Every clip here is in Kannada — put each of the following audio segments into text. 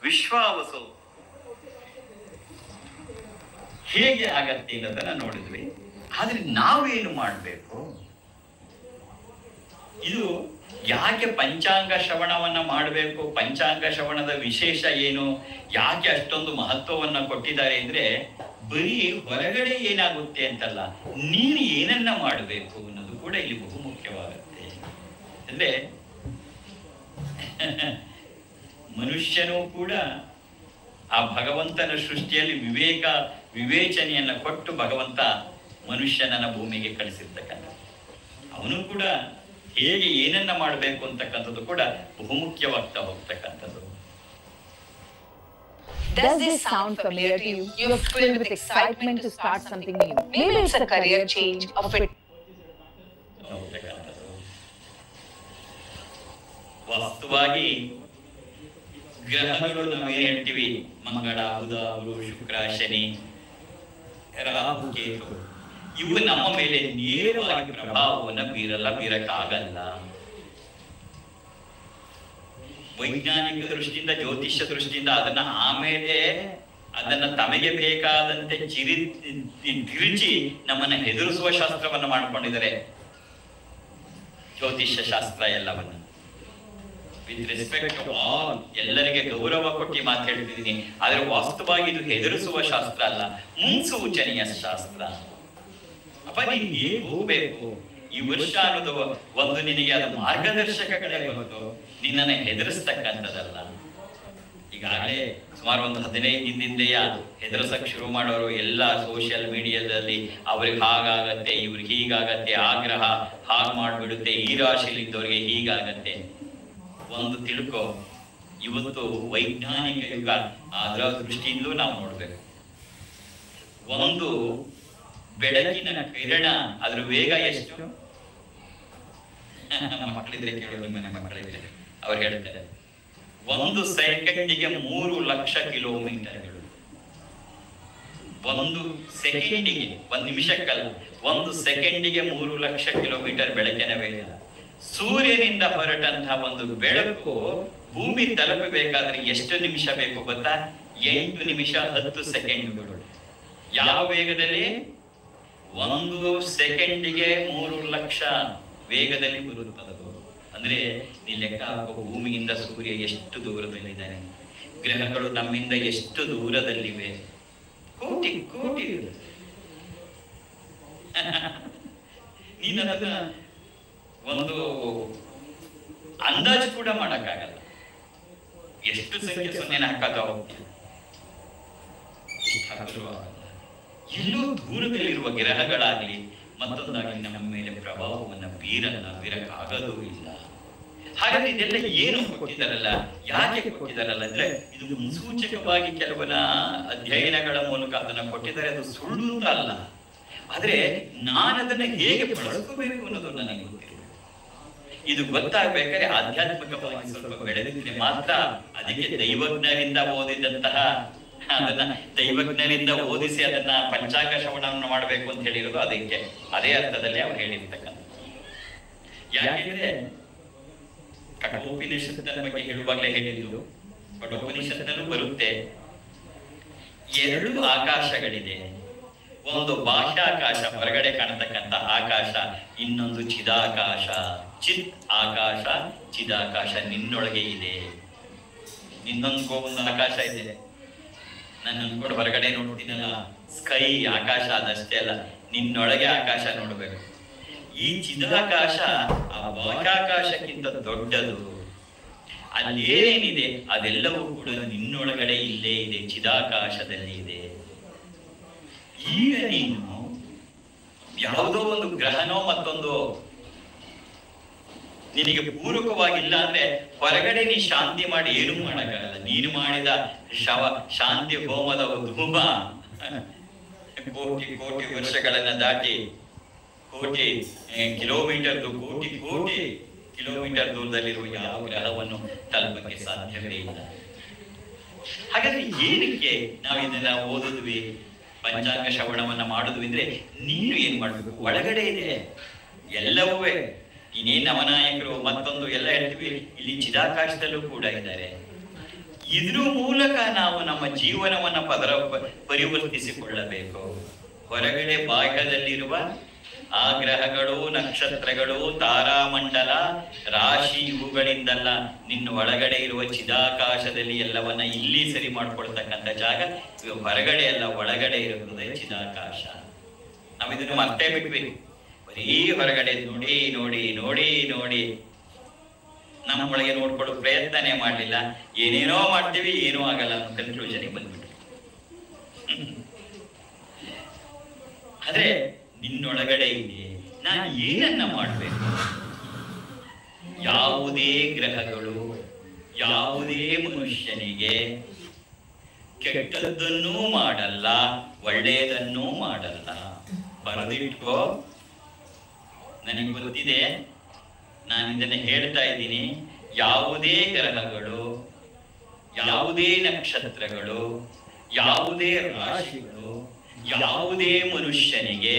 ವಿಶ್ವಾವಸು ಹೇಗೆ ಆಗತ್ತೆ ಅನ್ನೋದನ್ನ ನೋಡಿದ್ವಿ. ಆದ್ರೆ ನಾವೇನು ಮಾಡಬೇಕು? ಇದು ಯಾಕೆ ಪಂಚಾಂಗ ಶ್ರವಣವನ್ನ ಮಾಡಬೇಕು? ಪಂಚಾಂಗ ಶ್ರವಣದ ವಿಶೇಷ ಏನು? ಯಾಕೆ ಅಷ್ಟೊಂದು ಮಹತ್ವವನ್ನ ಕೊಟ್ಟಿದ್ದಾರೆ ಅಂದ್ರೆ, ಬರೀ ಹೊರಗಡೆ ಏನಾಗುತ್ತೆ ಅಂತಲ್ಲ, ನೀನು ಏನನ್ನ ಮಾಡಬೇಕು ಅನ್ನೋದು ಕೂಡ ಇಲ್ಲಿ ಬಹುಮುಖ್ಯವಾಗುತ್ತೆ. ಅಂದ್ರೆ ಮನುಷ್ಯನೂ ಕೂಡ ಆ ಭಗವಂತನ ಸೃಷ್ಟಿಯಲ್ಲಿ ವಿವೇಚನೆಯನ್ನ ಕೊಟ್ಟು ಭಗವಂತ ಮನುಷ್ಯನನ್ನ ಭೂಮಿಗೆ ಕಳಿಸಿರ್ತಕ್ಕಂಥ, ಅವನು ಕೂಡ ಹೇಗೆ ಏನನ್ನ ಮಾಡಬೇಕು ಅಂತಕ್ಕಂಥದ್ದು ಕೂಡ ಬಹುಮುಖ್ಯವಾಗ್ತಾ ಹೋಗ್ತಕ್ಕಂಥದ್ದು. Does this sound familiar to you? You are filled with excitement to start something new. Maybe it's a career change, a fit. ವಾಸ್ತವವಾಗಿ ಗ್ರಹಗಳು ನಾವೇನ್ ಹೇಳ್ತೀವಿ, ಮಂಗಳ, ಬುಧ, ಗುರು, ಶುಕ್ರ, ಶನಿ, ರಾಹು, ಕೇತು, ಇವು ನಮ್ಮ ಮೇಲೆ ನೇರವಾಗಿ ಪ್ರಭಾವವನ್ನು ಬೀರಕ್ಕಾಗಲ್ಲ. ವೈಜ್ಞಾನಿಕ ದೃಷ್ಟಿಯಿಂದ, ಜ್ಯೋತಿಷ್ಯ ದೃಷ್ಟಿಯಿಂದ ಅದನ್ನ ತಮಗೆ ಬೇಕಾದಂತೆ ತಿರುಚಿ ನಮ್ಮನ್ನ ಹೆದರಿಸುವ ಶಾಸ್ತ್ರವನ್ನ ಮಾಡ್ಕೊಂಡಿದ್ದಾರೆ, ಜ್ಯೋತಿಷ್ಯ ಶಾಸ್ತ್ರ ಎಲ್ಲವನ್ನ. ವಿತ್ ರೆಸ್ಪೆಕ್ಟ್ ಟು ಆಲ್, ಎಲ್ಲರಿಗೆ ಗೌರವ ಕೊಟ್ಟು ಮಾತಾಡ್ತಿದ್ದೀನಿ. ಆದ್ರೆ ವಾಸ್ತವವಾಗಿ ಇದು ಹೆದರಿಸುವ ಶಾಸ್ತ್ರ ಅಲ್ಲ, ಮುನ್ಸೂಚನೆಯ ಶಾಸ್ತ್ರ. ಅಪ್ಪ ನೀನು ಹೇಗೆ ಹೋಗ್ಬೇಕು ಈ ವರ್ಷ ಅನ್ನೋದು ಒಂದು ನಿನಗೆ ಅದು ಮಾರ್ಗದರ್ಶಕಗಳೇ ಹೊರತು ನಿನ್ನನ್ನು ಹೆದರಿಸ್ತಕ್ಕಂಥದ್ದಲ್ಲ. ಈಗಾಗಲೇ ಸುಮಾರು ಒಂದು 15 ದಿನದಿಂದೆಯ ಹೆದರ್ಸಕ್ ಶುರು ಮಾಡೋರು ಎಲ್ಲ ಸೋಷಿಯಲ್ ಮೀಡಿಯಾದಲ್ಲಿ, ಅವ್ರಿಗೆ ಹಾಗಾಗತ್ತೆ, ಇವ್ರಿಗೆ ಹೀಗಾಗತ್ತೆ, ಆಗ್ರಹ ಹಾಗೆ ಮಾಡ್ಬಿಡುತ್ತೆ, ಈ ರಾಶಿಯಲ್ಲಿ ಇದ್ದವ್ರಿಗೆ ಹೀಗಾಗತ್ತೆ. ಒಂದು ತಿಳ್ಕೊ, ಇವತ್ತು ವೈಜ್ಞಾನಿಕ ಯುಗ, ಅದರ ದೃಷ್ಟಿಯಿಂದಲೂ ನಾವು ನೋಡ್ಬೇಕು. ಒಂದು ಬೆಳಕಿನ ಕಿರಣ, ಅದ್ರ ವೇಗ ಎಷ್ಟು? ಮಕ್ಕಳಿದ್ರೆ ಕೇಳೋದು, ಮಕ್ಕಳಿದ್ರೆ ಅವ್ರು ಹೇಳ್ತಾರೆ, 1 ಸೆಕೆಂಡಿಗೆ 3 ಲಕ್ಷ ಕಿಲೋಮೀಟರ್ಗಳು. 1 ಸೆಕೆಂಡಿಗೆ, 1 ನಿಮಿಷಕ್ಕಲ್ಲ, 1 ಸೆಕೆಂಡಿಗೆ 3 ಲಕ್ಷ ಕಿಲೋಮೀಟರ್ ಬೆಳಕಿನ ವೇಗ. ಸೂರ್ಯನಿಂದ ಹೊರಟಂತಹ ಒಂದು ಬೆಳಕು ಭೂಮಿ ತಲುಪಬೇಕಾದ್ರೆ ಎಷ್ಟು ನಿಮಿಷ ಬೇಕು ಗೊತ್ತಾ? 8 ನಿಮಿಷ 10 ಸೆಕೆಂಡ್ಗಳು. ಯಾವ ವೇಗದಲ್ಲಿ? 1 ಸೆಕೆಂಡಿಗೆ 3 ಲಕ್ಷ ವೇಗದಲ್ಲಿ ಬರುತ್ತದು. ಅಂದ್ರೆ ನೀ ಲೆಕ್ಕ ಹಾಕೋ, ಭೂಮಿಯಿಂದ ಸೂರ್ಯ ಎಷ್ಟು ದೂರದಲ್ಲಿದ್ದಾನೆ, ಗ್ರಹಗಳು ನಮ್ಮಿಂದ ಎಷ್ಟು ದೂರದಲ್ಲಿವೆ, ಕೋಟಿ ಕೋಟಿ. ನೀನದನ್ನ ಒಂದು ಅಂದಾಜು ಕೂಡ ಮಾಡಕ್ಕಾಗಲ್ಲ. ಎಷ್ಟು ಸಂಖ್ಯೆ ಸೊನ್ನೆನ ಹಾಕತಾ ಹೋಗ್ತೀವಿ, ಎಲ್ಲೋ ದೂರದಲ್ಲಿರುವ ಗ್ರಹಗಳಾಗ್ಲಿ ಮತ್ತೊಂದಾಗಲಿ ನಮ್ಮ ಮೇಲೆ ಪ್ರಭಾವವನ್ನು ಬೀರಕ್ಕಾಗದೂ ಇಲ್ಲ. ಹಾಗಾದ್ರೆ ಇದೆಲ್ಲ ಏನು ಕೊಟ್ಟಿದ್ದಾರಲ್ಲ, ಯಾಕೆ ಕೊಟ್ಟಿದ್ದಾರಲ್ಲ ಅಂದ್ರೆ, ಇದು ಮುನ್ಸೂಚಕವಾಗಿ ಕೆಲವನ್ನ ಅಧ್ಯಯನಗಳ ಮೂಲಕ ಅದನ್ನ ಕೊಟ್ಟಿದ್ದಾರೆ. ಅದು ಸುಳ್ಳು ಅಲ್ಲ, ಆದ್ರೆ ನಾನದನ್ನ ಹೇಗೆ ಬಳಸ್ಕೋಬೇಕು ಅನ್ನೋದು ನನಗೆ ಗೊತ್ತಿಲ್ಲ. ಇದು ಗೊತ್ತಾಗ್ಬೇಕಾದ್ರೆ ಆಧ್ಯಾತ್ಮಿಕವಾಗಿ ಸ್ವಲ್ಪ ಬೆಳೆದಿದ್ರೆ ಮಾತ್ರ. ಅದಕ್ಕೆ ದೈವಜ್ಞರಿಂದ ಓದಿದಂತಹ, ಅದನ್ನ ದೈವಜ್ಞರಿಂದ ಓದಿಸಿ ಅದನ್ನ ಪಂಚಾಂಗ ಶ್ರವಣವನ್ನು ಮಾಡಬೇಕು ಅಂತ ಹೇಳಿರೋದು ಅದಕ್ಕೆ, ಅದೇ ಅರ್ಥದಲ್ಲಿ ಅವ್ರು ಹೇಳಿರ್ತಕ್ಕಂಥ. ಯಾಕೆಂದ್ರೆ ಕಠೋಪನಿಷತ್ತಿನ ಬಗ್ಗೆ ಹೇಳುವಾಗಲೇ ಹೇಳಿದ್ದು, ಕಠೋಪನಿಷತ್ತಿನಲ್ಲೂ ಬರುತ್ತೆ, 2 ಆಕಾಶಗಳಿದೆ. ಒಂದು ಬಾಹ್ಯಾಕಾಶ, ಹೊರಗಡೆ ಕಾಣತಕ್ಕಂಥ ಆಕಾಶ, ಇನ್ನೊಂದು ಚಿದಾಕಾಶ. ಚಿತ್ ಆಕಾಶ, ಚಿದಾಕಾಶ ನಿನ್ನೊಳಗೆ ಇದೆ. ನಿನ್ನೊಂದು ಒಂದು ಆಕಾಶ ಇದೆ, ನಾನು ಅನ್ಕೊಂಡು ಹೊರಗಡೆ ನೋಡ್ತೀನಲ್ಲ, ಸ್ಕೈ ಆಕಾಶ ಅದಷ್ಟೇ ಅಲ್ಲ, ನಿನ್ನೊಳಗೆ ಆಕಾಶ ನೋಡ್ಬೇಕು. ಈ ಚಿದಾಕಾಶ ಆ ಬಾಹ್ಯಾಕಾಶಕ್ಕಿಂತ ದೊಡ್ಡದು. ಅಲ್ಲಿ ಏನೇನಿದೆ ಅದೆಲ್ಲವೂ ಕೂಡ ನಿನ್ನೊಳಗಡೆ ಇಲ್ಲೇ ಇದೆ, ಚಿದಾಕಾಶದಲ್ಲಿ ಇದೆ. ಈಗ ನೀನು ಯಾವುದೋ ಒಂದು ಗ್ರಹನೋ ಮತ್ತೊಂದು ನಿನಗೆ ಪೂರಕವಾಗಿಲ್ಲ ಅಂದ್ರೆ ಹೊರಗಡೆ ನೀ ಶಾಂತಿ ಮಾಡಿ ಏನು ಮಾಡಕ್ಕಾಗಲ್ಲ. ನೀನು ಮಾಡಿದ ಶಾಂತಿ ಹೋಮದ ಧೂಮ ಕೋಟಿ ಕೋಟಿ ವರ್ಷಗಳನ್ನ ದಾಟಿ, ಕೋಟಿ ಕಿಲೋಮೀಟರ್, ಕೋಟಿ ಕೋಟಿ ಕಿಲೋಮೀಟರ್ ದೂರದಲ್ಲಿರುವ ಯಾವ ಗ್ರಹವನ್ನು ತಲುಪಕ್ಕೆ ಸಾಧ್ಯವೇ ಇಲ್ಲ. ಹಾಗಾದ್ರೆ ಏನಕ್ಕೆ ನಾವು ಇದನ್ನ ಓದಿದ್ವಿ, ಪಂಚಾಂಗ ಶ್ರವಣವನ್ನ ಮಾಡುದು ಅಂದ್ರೆ, ನೀನು ಏನ್ ಮಾಡ್ಬೇಕು? ಒಳಗಡೆ ಇದೆ ಎಲ್ಲವೂ. ಇನ್ನೇನ್ ನವನಾಯಕರು ಮತ್ತೊಂದು ಎಲ್ಲ ಹೇಳ್ತೀವಿ, ಇಲ್ಲಿ ಚಿದಾಕಾಶದಲ್ಲೂ ಕೂಡ ಇದ್ದಾರೆ. ಇದ್ರ ಮೂಲಕ ನಾವು ನಮ್ಮ ಜೀವನವನ್ನ ಪರಿವರ್ತಿಸಿಕೊಳ್ಳಬೇಕು. ಹೊರಗಡೆ ಬಾಹ್ಯದಲ್ಲಿರುವ ಆ ಗ್ರಹಗಳು, ನಕ್ಷತ್ರಗಳು, ತಾರಾಮಂಡಲ, ರಾಶಿ ಇವುಗಳಿಂದಲ್ಲ, ನಿನ್ನ ಒಳಗಡೆ ಇರುವ ಚಿದಾಕಾಶದಲ್ಲಿ ಎಲ್ಲವನ್ನ ಇಲ್ಲಿ ಸರಿ ಮಾಡ್ಕೊಳ್ತಕ್ಕಂಥ ಜಾಗ ಹೊರಗಡೆ ಅಲ್ಲ, ಒಳಗಡೆ ಇರುತ್ತದೆ ಚಿದಾಕಾಶ. ನಾವು ಇದನ್ನು ಮರ್ತೇ ಬಿಟ್ವಿ. ಬರೀ ಹೊರಗಡೆ ನೋಡಿ ನೋಡಿ ನೋಡಿ ನೋಡಿ ನಮ್ಮ ಒಳಗೆ ನೋಡ್ಕೊಳ್ಳೋ ಪ್ರಯತ್ನನೇ ಮಾಡಲಿಲ್ಲ. ಏನೇನೋ ಮಾಡ್ತೀವಿ, ಏನೂ ಆಗಲ್ಲ ಅನ್ನೋ ಕನ್ಕ್ಲೂಷನ್ಗೆ ಬಂದ್ಬಿಟ್ವಿ. ಆದ್ರೆ ನಿನ್ನೊಳಗಡೆ ಇದೆ, ನಾನು ಏನನ್ನ ಮಾಡಬೇಕು? ಯಾವುದೇ ಗ್ರಹಗಳು ಯಾವುದೇ ಮನುಷ್ಯನಿಗೆ ಕೆಟ್ಟದ್ದನ್ನೂ ಮಾಡಲ್ಲ, ಒಳ್ಳೆಯದನ್ನೂ ಮಾಡಲ್ಲ. ಬರೆದಿಟ್ಕೋ. ನನಗೆ ಗೊತ್ತಿದೆ, ನಾನು ಇದನ್ನ ಹೇಳ್ತಾ ಇದ್ದೀನಿ. ಯಾವುದೇ ಗ್ರಹಗಳು, ಯಾವುದೇ ನಕ್ಷತ್ರಗಳು, ಯಾವುದೇ ರಾಶಿಗಳು ಯಾವುದೇ ಮನುಷ್ಯನಿಗೆ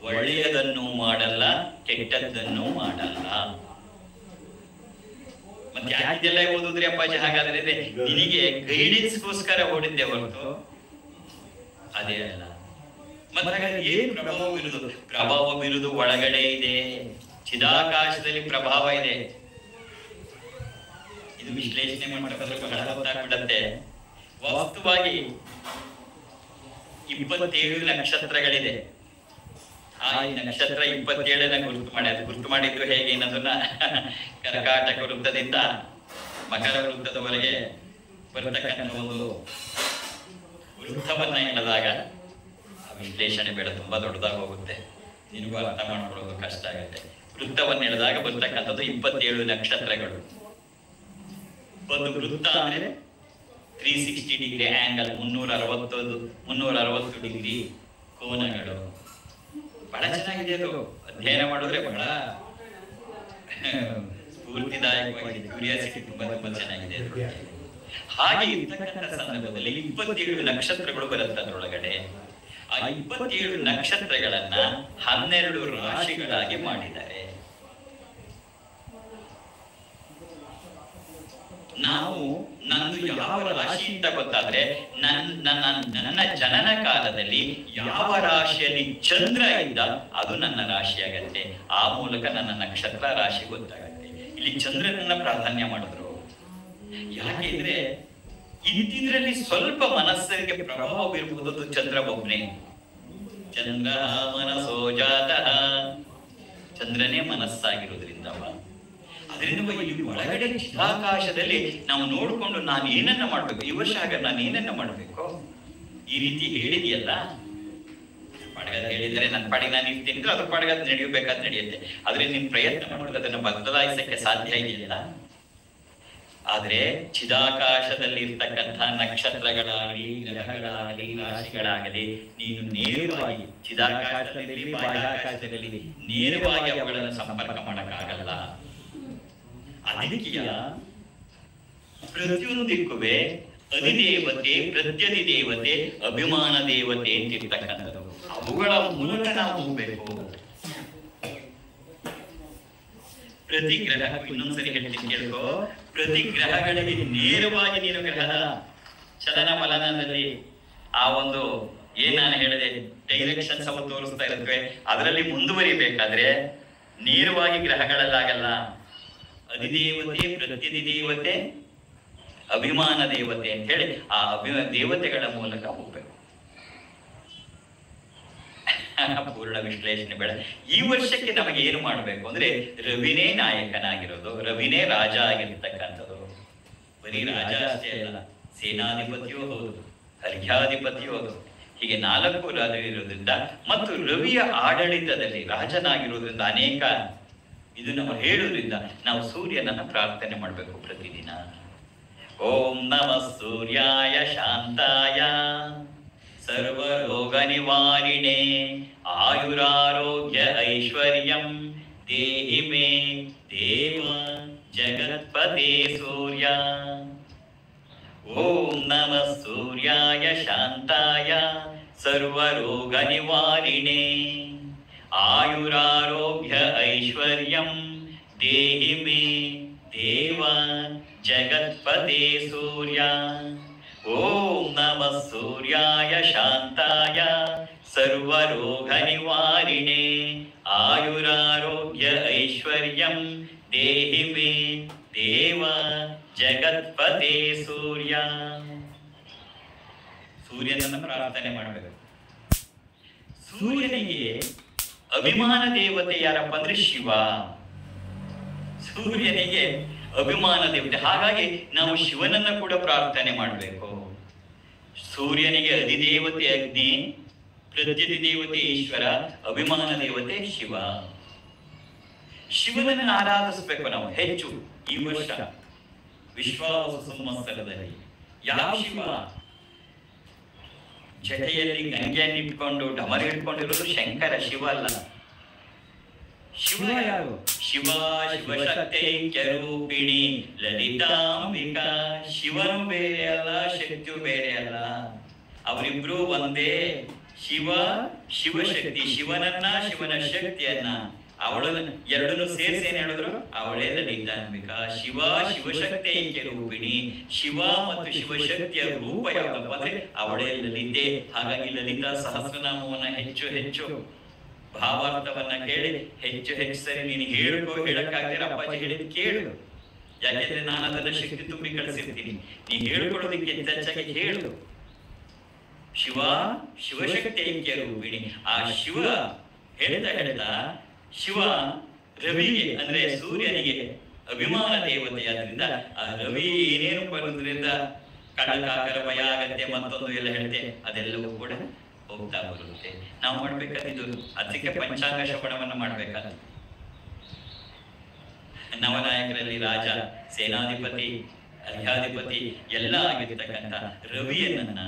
ಒಳ್ಳೆಯದನ್ನು ಮಾಡಲ್ಲ, ಕೆಟ್ಟದ್ದನ್ನು ಮಾಡಲ್ಲ. ಮತ್ತೆ ಯಾಕೆಲ್ಲ ಓದಿದ್ರಿ ಅಪ್ಪಾಜಿ? ಹಾಗಾದ್ರೆ ನಿನಗೆ ಗೈಡೆನ್ಸ್ಗೋಸ್ಕರ ಓಡಿದ್ದೆ ಹೊರತು ಅದೇ ಅಲ್ಲ. ಮತ್ತೆ ಹಾಗಾದ್ರೆ ಏನ್ ಪ್ರಭಾವ ಬೀರುದು? ಪ್ರಭಾವ ಬೀರುದು ಒಳಗಡೆ ಇದೆ, ಚಿದಾಕಾಶದಲ್ಲಿ ಪ್ರಭಾವ ಇದೆ. ಇದು ವಿಶ್ಲೇಷಣೆ ಮಾಡಬೇಕಾದ್ರೆ ಬಹಳ ಗೊತ್ತಾಗ್ಬಿಡತ್ತೆ. ವಾಸ್ತವವಾಗಿ 27 ನಕ್ಷತ್ರಗಳಿದೆ. ಆ ನಕ್ಷತ್ರ 27ನ ಗುರುತು ಮಾಡಿದ್ದು ಹೇಗೆ ಅನ್ನೋದನ್ನ ಕರ್ಕಾಟಕ ವೃತ್ತದಿಂದ ಮಕರ ವೃತ್ತದವರೆಗೆ ಬರತಕ್ಕಂಥ ಒಂದು ವೃತ್ತವನ್ನ ಎಳೆದಾಗ ವಿಶ್ಲೇಷಣೆ ಬೇಡ, ತುಂಬಾ ದೊಡ್ಡದಾಗಿ ಹೋಗುತ್ತೆ, ನಿನಗೂ ಅರ್ಥ ಮಾಡ್ಕೊಳ್ಳೋದು ಕಷ್ಟ ಆಗುತ್ತೆ. ವೃತ್ತವನ್ನು ಎಳೆದಾಗ ಬರ್ತಕ್ಕಂಥದ್ದು 27 ನಕ್ಷತ್ರಗಳು. ಒಂದು ವೃತ್ತ ಅಂದ್ರೆ 360 ಡಿಗ್ರಿ ಆಂಗಲ್, 360 ಡಿಗ್ರಿ ಕೋನಗಳು. ಬಹಳ ಚೆನ್ನಾಗಿದೆ ಅದು. ಅಧ್ಯಯನ ಮಾಡಿದ್ರೆ ಬಹಳ ಸ್ಫೂರ್ತಿದಾಯಕವಾಗಿದೆ. ಕ್ಯೂರಿಯಾಸಿಟಿ ತುಂಬಾ ಚೆನ್ನಾಗಿದೆ. ಹಾಗೆ ಇರ್ತಕ್ಕಂಥ ಸಂದರ್ಭದಲ್ಲಿ 27 ನಕ್ಷತ್ರಗಳು ಬರುತ್ತೆ ಅದರೊಳಗಡೆ. ಆ 27 ನಕ್ಷತ್ರಗಳನ್ನ 12 ರಾಶಿಗಳಾಗಿ ಮಾಡಿದ್ದಾರೆ. ನಾವು ನಂದು ಯಾವ ರಾಶಿ ಅಂತ ಗೊತ್ತಾದ್ರೆ, ನನ್ನ ಜನನ ಕಾಲದಲ್ಲಿ ಯಾವ ರಾಶಿಯಲ್ಲಿ ಚಂದ್ರ ಇದ್ದ ಅದು ನನ್ನ ರಾಶಿ ಆಗತ್ತೆ. ಆ ಮೂಲಕ ನನ್ನ ನಕ್ಷತ್ರ ರಾಶಿ ಗೊತ್ತಾಗತ್ತೆ. ಇಲ್ಲಿ ಚಂದ್ರನನ್ನ ಪ್ರಾಧಾನ್ಯ ಮಾಡಿದ್ರು. ಯಾಕೆಂದ್ರೆ ಇದ್ರಲ್ಲಿ ಸ್ವಲ್ಪ ಮನಸ್ಸಿಗೆ ಪ್ರಭಾವ ಬೀರಬಹುದು. ಚಂದ್ರ ಒಬ್ಬನೇ, ಚಂದ್ರ ಮನಸೋ ಜಾತಃ, ಚಂದ್ರನೇ ಮನಸ್ಸಾಗಿರೋದ್ರಿಂದ ಅದರಿಂದ ಇಲ್ಲಿ ಒಳಗಡೆ ಚಿದಾಕಾಶದಲ್ಲಿ ನಾವು ನೋಡ್ಕೊಂಡು ನಾನು ಏನನ್ನ ಮಾಡ್ಬೇಕು, ಈ ವರ್ಷ ಹಾಗೆ ನಾನು ಏನನ್ನ ಮಾಡ್ಬೇಕು ಈ ರೀತಿ ಹೇಳಿದೆಯಲ್ಲ. ಪಡಗದ ಹೇಳಿದರೆ ನನ್ನ ಪಾಡಿಗೆ ನಾನು ಇರ್ತೀನಿ, ಅದ್ರ ಪಾಡಿಗೆ ಅದು ನಡೆಯಬೇಕಾದ್ ನಡೆಯುತ್ತೆ. ಆದ್ರೆ ನಿನ್ ಪ್ರಯತ್ನ ಮಾಡಿದ್ರೆ ಅದನ್ನ ಬದಲಾಯಿಸಕ್ಕೆ ಸಾಧ್ಯ ಇದೆಯಲ್ಲ. ಆದ್ರೆ ಚಿದಾಕಾಶದಲ್ಲಿ ಇರ್ತಕ್ಕಂಥ ನಕ್ಷತ್ರಗಳಾಗಲಿ, ಗ್ರಹಗಳಾಗಲಿ, ರಾಶಿಗಳಾಗಲಿ, ನೀನು ನೇರವಾಗಿ ಚಿದಾಕಾಶದಲ್ಲಿ, ಬಾಹ್ಯಾಕಾಶದಲ್ಲಿ ನೇರವಾಗಿ ಅವುಗಳನ್ನು ಸಂಪರ್ಕ ಮಾಡಕ್ಕಾಗಲ್ಲ. ಅದಕ್ಕೆ ಪ್ರತಿಯೊಂದಕ್ಕೂ ಅಧಿದೇವತೆ, ಪ್ರತ್ಯಧಿದೇವತೆ, ಅಭಿಮಾನ ದೇವತೆ ಅಂತಿರ್ತಕ್ಕಂಥದ್ದು. ಅವುಗಳ ಮೂಲಕ ನಾವು ಹೋಗ್ಬೇಕು. ಪ್ರತಿ ಗ್ರಹಕ್ಕೂ ಇನ್ನೊಂದ್ಸರಿ ಹೇಳ್ತೀನಿ ಕೇಳ್ಕೋ. ಪ್ರತಿ ಗ್ರಹಗಳಿಗೆ ನೇರವಾಗಿ ನೀನು ಗ್ರಹದ ಚಲನವಲನದಲ್ಲಿ ಆ ಒಂದು ಏನ್ ನಾನು ಹೇಳಿದೆ ಡೈರೆಕ್ಷನ್ಸ್ ಅವು ತೋರಿಸ್ತಾ ಇರುತ್ತವೆ. ಅದರಲ್ಲಿ ಮುಂದುವರಿಬೇಕಾದ್ರೆ ನೇರವಾಗಿ ಗ್ರಹಗಳಲ್ಲಾಗಲ್ಲ. ಅಧಿದೇವತೆ, ಪ್ರತ್ಯಧಿದೇವತೆ, ಅಭಿಮಾನ ದೇವತೆ ಅಂತ ಹೇಳಿ ಆ ದೇವತೆಗಳ ಮೂಲಕ ಹೋಗ್ಬೇಕು. ಪೂರ್ಣ ವಿಶ್ಲೇಷಣೆ ಬೇಡ. ಈ ವರ್ಷಕ್ಕೆ ನಮಗೆ ಏನು ಮಾಡಬೇಕು ಅಂದ್ರೆ, ರವಿನೇ ನಾಯಕನಾಗಿರೋದು, ರವಿನೇ ರಾಜ ಆಗಿರ್ತಕ್ಕಂಥದ್ದು. ಬರೀ ರಾಜ ಅಷ್ಟೇ ಅಲ್ಲ, ಸೇನಾಧಿಪತಿಯೂ ಹೌದು, ಅರ್ಘ್ಯಾಧಿಪತಿಯೂ ಹೌದು. ಹೀಗೆ 4 ರಾಜ ಇರೋದ್ರಿಂದ ಮತ್ತು ರವಿಯ ಆಡಳಿತದಲ್ಲಿ ರಾಜನಾಗಿರೋದ್ರಿಂದ ಅನೇಕ ಇದು ನಾವು ಹೇಳುವುದರಿಂದ ನಾವು ಸೂರ್ಯನನ್ನ ಪ್ರಾರ್ಥನೆ ಮಾಡಬೇಕು ಪ್ರತಿದಿನ. ಓಂ ನಮಃ ಸೂರ್ಯಾಯ ಶಾಂತಾಯ ಸರ್ವರೋಗ ನಿವಾರಿಣೆ ಆಯುರಾರೋಗ್ಯ ಐಶ್ವರ್ಯಂ ದೇಹಿ ಮೇ ದೇವ ಜಗತ್ಪತೆ ಸೂರ್ಯ. ಓಂ ನಮಃ ಸೂರ್ಯಾಯ ಶಾಂತಾಯ ಸರ್ವರೋಗ ನಿವಾರಿಣೆ ಆಯುರಾರೋಗ್ಯ ಐಶ್ವರ್ಯಂ ದೇಹಿ ಮೇ ದೇವ ಜಗತ್ಪತೆ ಸೂರ್ಯ. ಓಂ ನಮಃ ಸೂರ್ಯಾಯ ಶಾಂತಾಯ ಸರ್ವರೋಗ ನಿವಾರಿಣೆ ಆಯುರಾರೋಗ್ಯ ಐಶ್ವರ್ಯಂ ದೇಹಿ ಮೇ ದೇವ ಜಗತ್ಪತೆ ಸೂರ್ಯ. ಸೂರ್ಯನನ್ನು ಪ್ರಾರ್ಥನೆ ಮಾಡಬೇಕು. ಸೂರ್ಯನಿಗೆ ಅಭಿಮಾನ ದೇವತೆ ಯಾರಪ್ಪ ಅಂದ್ರೆ ಶಿವ. ಸೂರ್ಯನಿಗೆ ಅಭಿಮಾನ ದೇವತೆ, ಹಾಗಾಗಿ ನಾವು ಶಿವನನ್ನ ಕೂಡ ಪ್ರಾರ್ಥನೆ ಮಾಡಬೇಕು. ಸೂರ್ಯನಿಗೆ ಅಧಿದೇವತೆ ಅಗ್ನಿ, ಪ್ರತ್ಯಧಿ ದೇವತೆ ಈಶ್ವರ, ಅಭಿಮಾನ ದೇವತೆ ಶಿವ. ಶಿವನನ್ನು ಆರಾಧಿಸಬೇಕು ನಾವು ಹೆಚ್ಚು. ಈ ವರ್ಷ ವಿಶ್ವಾಸ ಸಂವತ್ಸರದಲ್ಲಿ ಯಾವ ಶಿವ? ಜಟೆಯಲ್ಲಿ ಗಂಗೆಯನ್ನು ಇಟ್ಕೊಂಡು ಡಮರು ಇಟ್ಕೊಂಡಿರೋದು ಶಂಕರ, ಶಿವ ಅಲ್ಲ. ಶಿವ ಯಾರು? ಶಿವ ಶಿವಶಕ್ತೈಕ್ಯ ರೂಪಿಣಿ ಲಲಿತಾಂಬಿಕಾ. ಶಿವನು ಬೇರೆ ಅಲ್ಲ, ಶಕ್ತಿಯು ಬೇರೆ ಅಲ್ಲ, ಅವರಿಬ್ರು ಒಂದೇ. ಶಿವ ಶಿವಶಕ್ತಿ, ಶಿವನನ್ನ ಶಿವನ ಶಕ್ತಿಯನ್ನ ಅವಳನ್ನ ಎರಡನ್ನು ಸೇರಿಸಿ ಏನ್ ಹೇಳಿದ್ರು? ಅವಳೇ ಲಲಿತಾಂಬಿಕಾ. ಶಿವ ಶಿವಶಕ್ತೈಕ್ಯ ರೂಪಿಣಿ, ಶಿವ ಮತ್ತು ಶಿವಶಕ್ತಿಯ ರೂಪ ಯಾವ್ದಪ್ಪ ಅಂದ್ರೆ ಅವಳೇ ಲಲಿತೆ. ಹಾಗಾಗಿ ಲಲಿತಾ ಸಹಸ್ರನಾಮವನ್ನ ಹೆಚ್ಚು ಹೆಚ್ಚು ಭಾವಾರ್ಥವನ್ನ ಕೇಳಿ ಹೆಚ್ಚು ಹೆಚ್ಚು ಸರಿ ನೀನು ಹೇಳಕ್ಕಾಗ್ತೀರ ಅಪ್ಪಾಜಿ ಹೇಳಿದ್ ಕೇಳು. ಯಾಕೆಂದ್ರೆ ನಾನು ಅದನ್ನ ಶಕ್ತಿ ತುಂಬಿ ಕಳಿಸಿರ್ತೀನಿ, ನೀ ಹೇಳ್ಕೊಡೋದಕ್ಕೆ ಹೆಚ್ಚಾಗಿ ಹೇಳು. ಶಿವ ಶಿವಶಕ್ತಿ ಐಕ್ಯ ರೂಪಿಣಿ. ಆ ಶಿವ ಹೇಳ್ತಾ ಶಿವ ರವಿಗೆ ಅಂದ್ರೆ ಸೂರ್ಯನಿಗೆ ಅಭಿಮಾನ ದೇವತೆಯಾದ್ರಿಂದ ಆ ರವಿ ಏನೇನು ಬರೋದ್ರಿಂದ ಕಡಕಾಕರ ಭಯ ಆಗತ್ತೆ, ಮತ್ತೊಂದು ಎಲ್ಲ ಹೇಳ್ತೆ, ಅದೆಲ್ಲವೂ ಕೂಡ ಹೋಗ್ತಾ ಬರುತ್ತೆ. ನಾವು ಮಾಡ್ಬೇಕಾದಿದ್ದು ಅದಕ್ಕೆ ಪಂಚಾಂಗ ಶ್ರವಣವನ್ನ ಮಾಡ್ಬೇಕಾದ. ನವನಾಯಕರಲ್ಲಿ ರಾಜ, ಸೇನಾಧಿಪತಿ, ಅರ್ಘ್ಯಾಧಿಪತಿ ಎಲ್ಲ ಆಗಿರ್ತಕ್ಕಂಥ ರವಿಯನ್ನ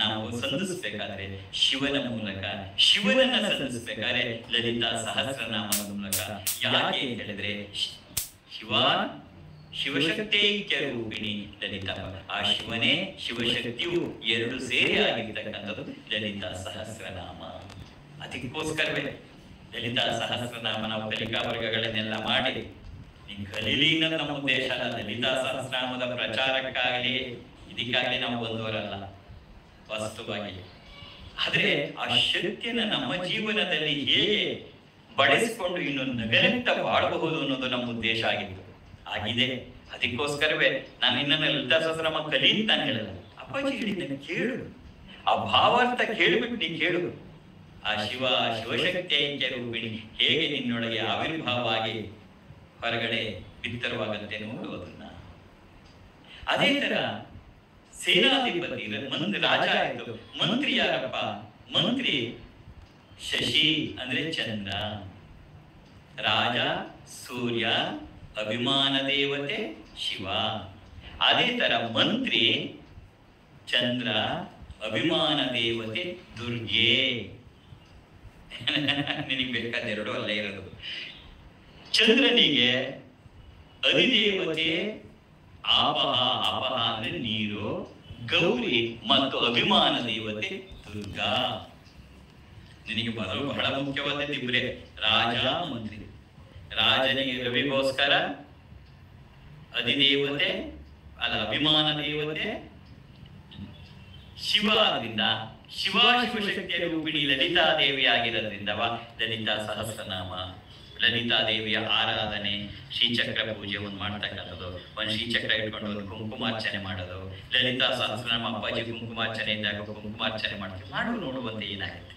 ನಾವು ಸಂಧಿಸ್ಬೇಕಾದ್ರೆ ಶಿವನ ಮೂಲಕ, ಶಿವನನ್ನ ಸಂಧಿಸ್ಬೇಕಾದ್ರೆ ಲಲಿತಾ ಸಹಸ್ರನಾಮದ ಮೂಲಕ. ಯಾಕೆ ಅಂತ ಹೇಳಿದ್ರೆ ಶಿವ ಶಿವಶಕ್ತೈಕ್ಯ ರೂಪಿಣಿ ಲಲಿತಾ. ಆ ಶಿವನೇ ಶಿವಶಕ್ತಿಯು ಎರಡು ಸೇರಿ ಆಗಿರ್ತಕ್ಕಂಥದ್ದು ಲಲಿತಾ ಸಹಸ್ರನಾಮ. ಅದಕ್ಕೋಸ್ಕರವೇ ಲಲಿತಾ ಸಹಸ್ರನಾಮ ನಾವು ಕಲಿಕಾ ವರ್ಗಗಳನ್ನೆಲ್ಲ ಮಾಡಿ ಕಲೀಲಿ ಅನ್ನೋದು ನಮ್ಮ ಉದ್ದೇಶ ಅಲ್ಲ. ಲಲಿತಾ ಸಹಸ್ರನಾಮದ ಪ್ರಚಾರಕ್ಕಾಗಲಿ ಇದಕ್ಕಾಗಲಿ ನಾವು ಬಂದವರಲ್ಲ ವಾಸ್ತವವಾಗಿ. ಆದ್ರೆ ಆ ಶಕ್ತಿಯನ್ನ ನಮ್ಮ ಜೀವನದಲ್ಲಿ ಹೇಗೆ ಬಳಸಿಕೊಂಡು ಇನ್ನು ನಗನಗ್ತ ಬಾಳಬಹುದು ಅನ್ನೋದು ನಮ್ಮ ಉದ್ದೇಶ ಆಗಿದೆ. ಅದಕ್ಕೋಸ್ಕರವೇ ನಾನು ಇನ್ನೊಂದು ಲಲಿತಾ ಸಹಸ್ರನಾಮ ಕಲಿ ಅಂತ ನಾನು ಹೇಳಲ್ಲ, ಅಪ್ಪಾಜಿ ಹೇಳಿದ್ದನ್ನು ಕೇಳು, ಆ ಭಾವಾರ್ಥ ಕೇಳ್ಬಿಟ್ಟು ನೀ ಕೇಳು. ಆ ಶಿವ ಶಿವಶಕ್ತಿ ಐಕ್ಯ ರೂಪಿಣಿ ಹೇಗೆ ನಿನ್ನೊಳಗೆ ಆವಿರ್ಭಾವ ಆಗಿ ಹೊರಗಡೆ ಬಿತ್ತರವಾಗತ್ತೆ ನೋಡು ಅದನ್ನ. ಅದೇ ತರ ಸೇನಾಧಿಪತಿ ರಾಜ ಆಯ್ತು. ಮಂತ್ರಿ ಯಾರಪ್ಪ? ಮಂತ್ರಿ ಶಶಿ ಅಂದ್ರೆ ಚಂದ್ರ. ರಾಜ ಸೂರ್ಯ, ಅಭಿಮಾನ ದೇವತೆ ಶಿವ. ಅದೇ ತರ ಮಂತ್ರಿ ಚಂದ್ರ, ಅಭಿಮಾನ ದೇವತೆ ದುರ್ಗೆ. ನಿನಗೆ ಬೇಕಾದ ಎರಡು ಅಲ್ಲೇ ಇರೋದು. ಚಂದ್ರನಿಗೆ ಅಧಿದೇವತೆ ಆಪಹ, ಆಪಹ ಅಂದ್ರೆ ನೀರು, ಗೌರಿ ಮತ್ತು ಅಭಿಮಾನ ದೇವತೆ ದುರ್ಗಾ. ನಿನಗೆ ಬರಲು ಬಹಳ ಮುಖ್ಯವಾದದ್ದು ಇಬ್ಬರೇ, ರಾಜ ಮಂತ್ರಿ. ರಾಜನಿಗೆ ರವಿಗೋಸ್ಕರ ಅಧಿದೇವತೆ ಅಲ್ಲ ಅಭಿಮಾನ ದೇವತೆ ಶಿವ. ಆದ್ರಿಂದ ಶಿವ ಶಿವಶಕ್ತಿಯ ರೂಪಿಣಿ ಲಲಿತಾ ದೇವಿ ಆಗಿರೋದ್ರಿಂದ ಲಲಿತಾ ಸಹಸ್ರನಾಮ, ಲಲಿತಾ ದೇವಿಯ ಆರಾಧನೆ, ಶ್ರೀಚಕ್ರ ಪೂಜೆಯನ್ನು ಮಾಡ್ತಕ್ಕಂಥದ್ದು, ಒಂದು ಶ್ರೀಚಕ್ರ ಇಟ್ಕೊಂಡು ಒಂದು ಕುಂಕುಮಾರ್ಚನೆ ಮಾಡೋದು. ಲಲಿತಾ ಸಹಸ್ರನಾಮ ಅಪ್ಪಾಜಿ ಕುಂಕುಮಾರ್ಚನೆ ಇದ್ದಾಗ ಕುಂಕುಮಾರ್ಚನೆ ಮಾಡ್ತೀವಿ, ಮಾಡು ನೋಡುವಂತೆ ಏನಾಗುತ್ತೆ.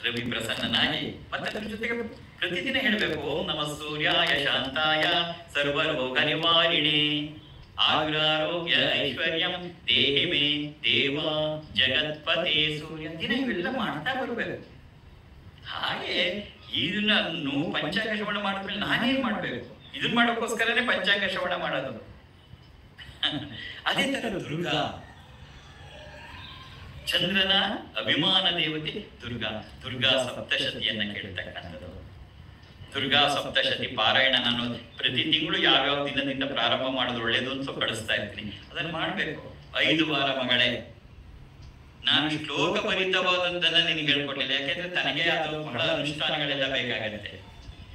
ರವಿ ಪ್ರಸನ್ನನಾಗಿ ಮತ್ತೆ ಅದ್ರ ಜೊತೆಗೆ ಪ್ರತಿದಿನ ಹೇಳಬೇಕು, ಓಂ ನಮಃ ಸೂರ್ಯಾಯ ಶಾಂತಾಯ ಸರ್ವರೋಗ ನಿವಾರಿಣಿ ಆಯುರಾರೋಗ್ಯ ಐಶ್ವರ್ಯಂ ದೇಹಿ ಮೇ ದೇವ ಜಗತ್ಪತೆ ಸೂರ್ಯ. ದಿನ ಇವೆಲ್ಲ ಮಾಡ್ತಾ ಬರ್ಬೇಕು. ಹಾಗೆ ಇದನ್ನ ಪಂಚಾಂಗ ಶ್ರವಣ ಮಾಡಿದ್ಮೇಲೆ ನಾನೇನ್ ಮಾಡ್ಬೇಕು? ಇದನ್ನ ಮಾಡೋಕ್ಕೋಸ್ಕರನೇ ಪಂಚಾಂಗ ಶ್ರವಣ ಮಾಡೋದು. ಅದೇ ತರ ದುರ್ಗಾ, ಚಂದ್ರನ ಅಭಿಮಾನ ದೇವತೆ ದುರ್ಗಾ. ದುರ್ಗಾ ಸಪ್ತಶತಿಯನ್ನ ಕೇಳ್ತಕ್ಕಂಥದ್ದು. ದುರ್ಗಾ ಸಪ್ತಶತಿ ಪಾರಾಯಣ ನಾನು ಪ್ರತಿ ತಿಂಗಳು ಯಾವ್ಯಾವ ದಿನದಿಂದ ಪ್ರಾರಂಭ ಮಾಡೋದು ಒಳ್ಳೇದು ಅಂತ ಕಳಿಸ್ತಾ ಇರ್ತೀನಿ. ಅದನ್ನ ಮಾಡ್ಬೇಕು. 5 ವಾರ ಮಗಳೇ, ನಾನು ಶ್ಲೋಕ ಭರಿತವಾದದ್ದನ್ನ ನಿನಗೆ ಹೇಳ್ಕೊಟ್ಟಿಲ್ಲ. ಯಾಕೆಂದ್ರೆ ತನಗೆ ಅದು ಬಹಳ ಅನುಷ್ಠಾನಗಳೆಲ್ಲ ಬೇಕಾಗತ್ತೆ.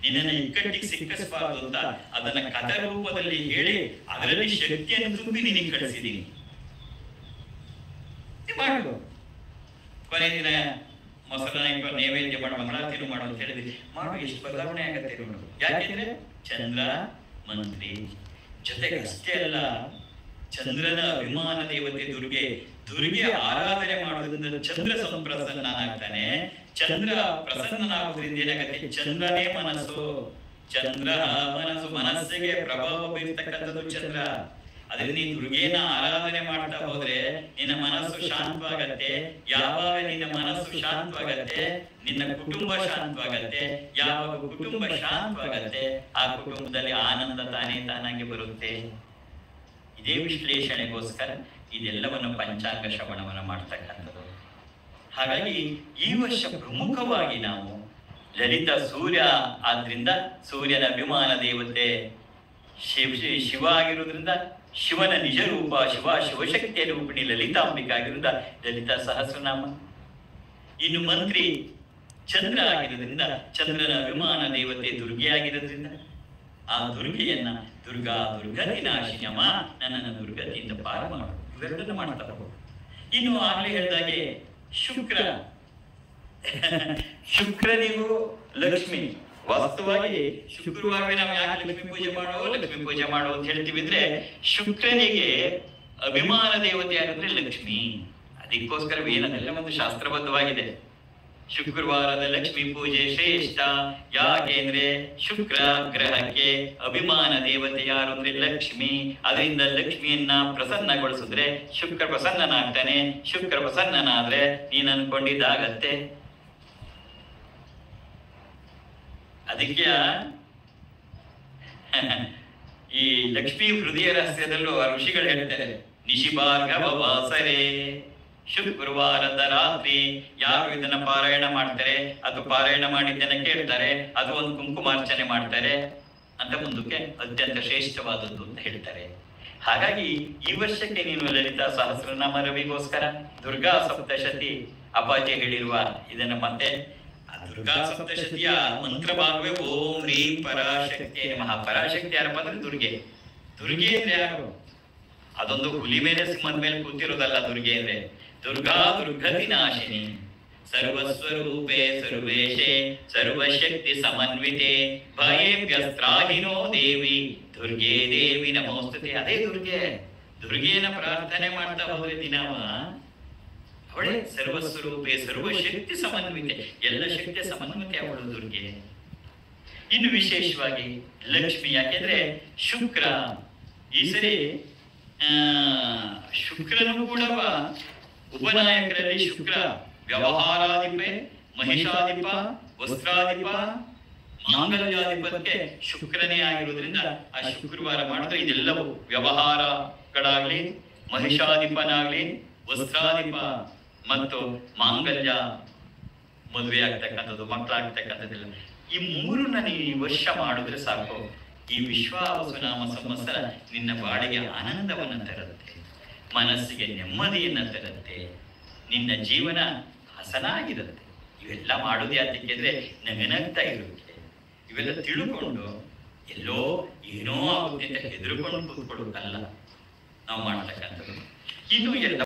ನಿನ್ನನ್ನು ಇಕ್ಕಟ್ಟಿಗೆ ಸಿಕ್ಕಿಸಬಾರದು ಅಂತ ಅದನ್ನ ಕಥಾ ರೂಪದಲ್ಲಿ ಹೇಳಿ ಅದರಲ್ಲಿ ಶಕ್ತಿಯನ್ನು ತುಂಬಿ ನಿನಗೆ ಕಳಿಸಿದ್ದೀನಿ. ಮಾಡು. ಕೊನೆ ದಿನ ಮೊಸರನ್ನ ಇಟ್ಟು ನೈವೇದ್ಯ ಮಾಡು, ಮಂಗಳಾರತಿ ಮಾಡು ಅಂತ ಹೇಳಿದ್ವಿ. ಮಾಡು, ಎಷ್ಟು ಬದಲಾವಣೆ ಆಗತ್ತೆ ನೋಡು. ಯಾಕೆಂದ್ರೆ ಚಂದ್ರ ಮಂತ್ರಿ, ಜೊತೆಗೆ ಅಷ್ಟೇ ಅಲ್ಲ, ಚಂದ್ರನ ಅಭಿಮಾನ ದೇವತೆ ದುರ್ಗೆ ಆರಾಧನೆ ಮಾಡೋದ್ರಿಂದ ಚಂದ್ರ ಸಂಪ್ರಸನ್ನನಾಗ್ತಾನೆ. ಚಂದ್ರ ಪ್ರಸನ್ನನಾಗುವುದರಿಂದ ಏನಾಗತ್ತೆ? ಚಂದ್ರನೇ ಮನಸ್ಸು. ಚಂದ್ರ ಮನಸ್ಸಿಗೆ ಪ್ರಭಾವ ಬೀರ್ತಕ್ಕಂಥದ್ದು ಚಂದ್ರ. ಅದರಿಂದ ನೀನು ದುರ್ಗೆನ ಆರಾಧನೆ ಮಾಡ್ತಾ ಹೋದ್ರೆ ನಿನ್ನ ಮನಸ್ಸು ಶಾಂತವಾಗತ್ತೆ. ಯಾವಾಗ ನಿನ್ನ ಮನಸ್ಸು ಶಾಂತವಾಗತ್ತೆ, ನಿನ್ನ ಕುಟುಂಬ ಶಾಂತವಾಗತ್ತೆ. ಯಾವಾಗ ಕುಟುಂಬ ಶಾಂತವಾಗತ್ತೆ, ಆ ಕುಟುಂಬದಲ್ಲಿ ಆನಂದ ತಾನಾಗಿ ಬರುತ್ತೆ. ಇದೇ ವಿಶ್ಲೇಷಣೆಗೋಸ್ಕರ ಇದೆಲ್ಲವನ್ನು ಪಂಚಾಂಗ ಶ್ರವಣವನ್ನು ಮಾಡ್ತಕ್ಕಂಥದ್ದು. ಹಾಗಾಗಿ ಈ ವರ್ಷ ಪ್ರಮುಖವಾಗಿ ನಾವು ಲಲಿತ ಸೂರ್ಯ ಆದ್ರಿಂದ ಸೂರ್ಯನ ಅಭಿಮಾನ ದೇವತೆ ಶಿವ ಆಗಿರೋದ್ರಿಂದ ಶಿವನ ನಿಜ ರೂಪ ಶಿವಶಕ್ತಿಯ ರೂಪಿಣಿ ಲಲಿತಾಂಬಿಕೆ ಆಗಿರೋದ್ರಿಂದ ಲಲಿತಾ ಸಹಸ್ರನಾಮ. ಇನ್ನು ಮಂತ್ರಿ ಚಂದ್ರ ಆಗಿರೋದ್ರಿಂದ ಚಂದ್ರನ ಅಭಿಮಾನ ದೇವತೆ ದುರ್ಗೆ ಆಗಿರೋದ್ರಿಂದ ಆ ದುರ್ಗೆಯನ್ನ ದುರ್ಗತಿ ನಾಶಿನಮ್ಮ, ನನ್ನನ್ನು ದುರ್ಗತಿಯಿಂದ ಪಾರು ಮಾಡು, ಇವೆರಡನ್ನು ಮಾಡ್ತಾ ಹೋಗು. ಇನ್ನು ಆಗ್ಲೇ ಹೇಳಿದಾಗೆ ಶುಕ್ರನಿಗೂ ಲಕ್ಷ್ಮಿ. ವಾಸ್ತವವಾಗಿ ಶುಕ್ರವಾರ ನಾವು ಯಾಕೆ ಲಕ್ಷ್ಮೀ ಪೂಜೆ ಮಾಡೋ ಅಂತ ಹೇಳ್ತೀವಿ ಅಂದ್ರೆ, ಶುಕ್ರನಿಗೆ ಅಭಿಮಾನ ದೇವತೆ ಯಾರಂದ್ರೆ ಲಕ್ಷ್ಮಿ. ಅದಕ್ಕೋಸ್ಕರ ಏನದೆಲ್ಲ ಒಂದು ಶಾಸ್ತ್ರಬದ್ಧವಾಗಿದೆ. ಶುಕ್ರವಾರದ ಲಕ್ಷ್ಮೀ ಪೂಜೆ ಶ್ರೇಷ್ಠ. ಯಾಕೆಂದ್ರೆ ಶುಕ್ರ ಗ್ರಹಕ್ಕೆ ಅಭಿಮಾನ ದೇವತೆ ಯಾರು ಅಂದ್ರೆ ಲಕ್ಷ್ಮಿ. ಅದರಿಂದ ಲಕ್ಷ್ಮಿಯನ್ನ ಪ್ರಸನ್ನಗೊಳಿಸಿದ್ರೆ ಶುಕ್ರ ಪ್ರಸನ್ನನಾಗ್ತಾನೆ. ಶುಕ್ರ ಪ್ರಸನ್ನನಾದ್ರೆ ನೀನ್ ಅನ್ಕೊಂಡಿದ್ದಾಗತ್ತೆ. ಅದಕ್ಕೆ ಈ ಲಕ್ಷ್ಮೀ ಹೃದಯ ರಹಸ್ಯದಲ್ಲೂ ಋಷಿಗಳು ಹೇಳ್ತಾರೆ, ನಿಶಿಭಾರ್ಗವ ವಾಸರೆ, ಶುಕ್ರವಾರದ ರಾತ್ರಿ ಯಾರು ಇದನ್ನ ಪಾರಾಯಣ ಮಾಡ್ತಾರೆ, ಅದು ಪಾರಾಯಣ ಮಾಡಿದ್ದನ್ನ ಕೇಳ್ತಾರೆ, ಅದು ಒಂದು ಕುಂಕುಮಾರ್ಚನೆ ಮಾಡ್ತಾರೆ ಅಂತ ಮುಂದಕ್ಕೆ ಅತ್ಯಂತ ಶ್ರೇಷ್ಠವಾದದ್ದು ಅಂತ ಹೇಳ್ತಾರೆ. ಹಾಗಾಗಿ ಈ ವರ್ಷಕ್ಕೆ ನೀನು ಲಲಿತಾ ಸಹಸ್ರನಾಮ ರವಿಗೋಸ್ಕರ ದುರ್ಗಾ ಸಪ್ತಶತಿ ಅಪಾಚೆ ಹೇಳಿರುವ ಇದನ್ನ ಮತ್ತೆ ದುರ್ಗಾ ಸಪ್ತಶತಿಯ ಮಂತ್ರ ಭಾಗವೇ ಓಂ ಹ್ರೀಂ ಪರಾಶಕ್ತಿ ನಮಃ. ಪರಾಶಕ್ತಿ ಯಾರಪ್ಪ ಅಂದ್ರೆ ದುರ್ಗೆ. ದುರ್ಗೆ ಅಂದ್ರೆ ಯಾರು? ಅದೊಂದು ಹುಲಿ ಮೇಲೆ ಸಿಂಹದ ಮೇಲೆ ಕೂತಿರೋದಲ್ಲ. ದುರ್ಗೆ ಅಂದ್ರೆ ದುರ್ಗಾ ದುರ್ಗತಿ ನಾಶಿನಿ, ಸರ್ವಸ್ವರೂಪೇ ಸರ್ವೇಶೇ ಸರ್ವಶಕ್ತಿ ಸಮನ್ವಿತೆ, ಭಯೇಭ್ಯಸ್ತ್ರಾಹಿನೋ ದೇವಿ ದುರ್ಗೆ ದೇವಿ ನಮೋಸ್ತುತೆ. ಅದೇ ದುರ್ಗೆನ ಪ್ರಾರ್ಥನೆ ಮಾಡ್ತಾ ಹೋದ್ರೆ ದಿನವ ಅವಳೆ ಸರ್ವಸ್ವರೂಪೇ ಸರ್ವಶಕ್ತಿ ಸಮನ್ವಿತೆ, ಎಲ್ಲ ಶಕ್ತಿಯ ಸಮನ್ವಿತೆ ಅವಳು ದುರ್ಗೆ. ಇನ್ನು ವಿಶೇಷವಾಗಿ ಲಕ್ಷ್ಮಿ. ಯಾಕೆಂದ್ರೆ ಶುಕ್ರ ಈ ಸರಿ ಶುಕ್ರನು ಕೂಡ ಉಪನಾಯಕರಲ್ಲಿ ಶುಕ್ರ ವ್ಯವಹಾರಾಧಿಪೆ, ಮಹಿಷಾಧಿಪ, ವಸ್ತ್ರಾಧಿಪ, ಮಾಂಗಲ್ಯಾಧಿಪಕ್ಕೆ ಶುಕ್ರನೇ ಆಗಿರೋದ್ರಿಂದ ಆ ಶುಕ್ರವಾರ ಮಾಡಿದ್ರೆ ಇದೆಲ್ಲವೂ ವ್ಯವಹಾರಗಳಾಗ್ಲಿ, ಮಹಿಷಾಧಿಪನಾಗ್ಲಿ, ವಸ್ತ್ರಾಧಿಪ ಮತ್ತು ಮಾಂಗಲ್ಯ, ಮದುವೆ ಆಗ್ತಕ್ಕಂಥದ್ದು, ಮಕ್ಕಳಾಗ್ತಕ್ಕಂಥದ್ದಿಲ್ಲ, ಈ ಮೂರನ್ನ ನೀನು ಈ ವರ್ಷ ಮಾಡಿದ್ರೆ ಸಾಕು. ಈ ವಿಶ್ವಾವಸುನಾಮ ಸಂವತ್ಸರ ನಿನ್ನ ಬಾಳಿಗೆ ಆನಂದವನ್ನು ತರುತ್ತೆ, ಮನಸ್ಸಿಗೆ ನೆಮ್ಮದಿಯನ್ನು ತರುತ್ತೆ, ನಿನ್ನ ಜೀವನ ಹಸನಾಗಿರುತ್ತೆ. ಇವೆಲ್ಲ ಮಾಡೋದು ಯಾತಕ್ಕೆಂದ್ರೆ ನಗನಗ್ತಾ ಇರುತ್ತೆ. ಇವೆಲ್ಲ ತಿಳ್ಕೊಂಡು ಎಲ್ಲೋ ಏನೋ ಆಗುತ್ತೆ ಅಂತ ಹೆದರ್ಕೊಂಡು ಕೂತ್ಕೊಳ್ಳೋದಲ್ಲ ನಾವು ಮಾಡ್ತಕ್ಕಂಥದ್ದು. ಇನ್ನು ಎಲ್ಲ